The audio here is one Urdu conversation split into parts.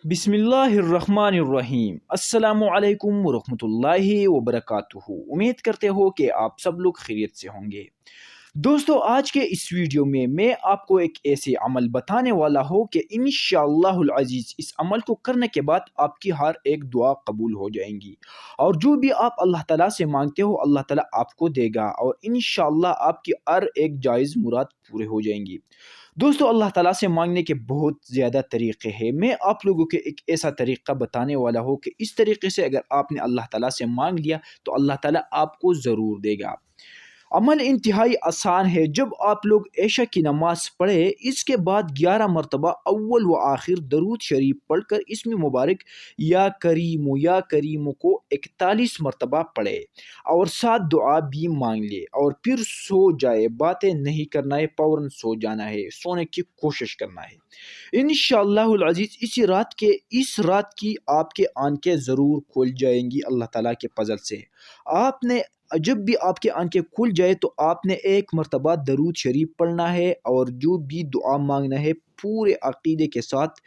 بسم اللہ الرحمن الرحیم۔ السلام علیکم ورحمۃ اللہ وبرکاتہ۔ امید کرتے ہو کہ آپ سب لوگ خیریت سے ہوں گے۔ دوستو، آج کے اس ویڈیو میں آپ کو ایک ایسے عمل بتانے والا ہوں کہ انشاءاللہ العزیز اس عمل کو کرنے کے بعد آپ کی ہر ایک دعا قبول ہو جائیں گی، اور جو بھی آپ اللہ تعالیٰ سے مانگتے ہو اللہ تعالیٰ آپ کو دے گا، اور انشاءاللہ آپ کی ہر ایک جائز مراد پورے ہو جائیں گی۔ دوستو، اللہ تعالیٰ سے مانگنے کے بہت زیادہ طریقے ہیں۔ میں آپ لوگوں کے ایک ایسا طریقہ بتانے والا ہوں کہ اس طریقے سے اگر آپ نے اللہ تعالیٰ سے مانگ لیا تو اللہ تعالیٰ آپ کو ضرور دے گا۔ عمل انتہائی آسان ہے۔ جب آپ لوگ عشاء کی نماز پڑھے، اس کے بعد 11 مرتبہ اول و آخر درود شریف پڑھ کر اسم مبارک یا کریم کو 41 مرتبہ پڑھے، اور 7 دعا بھی مانگ لے، اور پھر سو جائے۔ باتیں نہیں کرنا ہے، فوراً سو جانا ہے، سونے کی کوشش کرنا ہے۔ انشاءاللہ العزیز اس رات کی آپ کے آنکھیں ضرور کھل جائیں گی اللہ تعالیٰ کے فضل سے۔ جب بھی آپ کے آنکھیں کھل جائے تو آپ نے ایک مرتبہ درود شریف پڑھنا ہے، اور جو بھی دعا مانگنا ہے پورے عقیدے کے ساتھ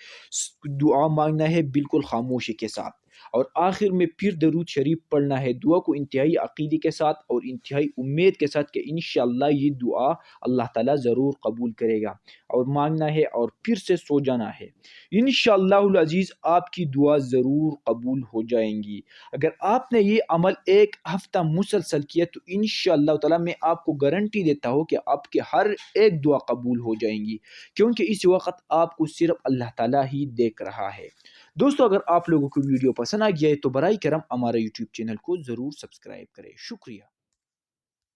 دعا مانگنا ہے، بالکل خاموشی کے ساتھ، اور آخر میں پھر درود شریف پڑھنا ہے دعا کو انتہائی عقیدے کے ساتھ اور انتہائی امید کے ساتھ کہ انشاءاللہ یہ دعا اللہ تعالیٰ ضرور قبول کرے گا، اور مانگنا ہے اور پھر سے سو جانا ہے۔ انشاءاللہ العزیز آپ کی دعا ضرور قبول ہو جائیں گی۔ اگر آپ نے یہ عمل ایک ہفتہ مسلسل کیا تو انشاءاللہ تعالیٰ میں آپ کو گارنٹی دیتا ہوں کہ آپ کے ہر ایک دعا قبول ہو جائیں گی، کیونکہ اس وقت آپ کو صرف اللہ تعالیٰ ہی دیکھ رہا ہے۔ دوستو، اگر آپ لوگوں کو ویڈیو پسند آ گیا ہے تو برائے کرم ہمارے یوٹیوب چینل کو ضرور سبسکرائب کریں۔ شکریہ۔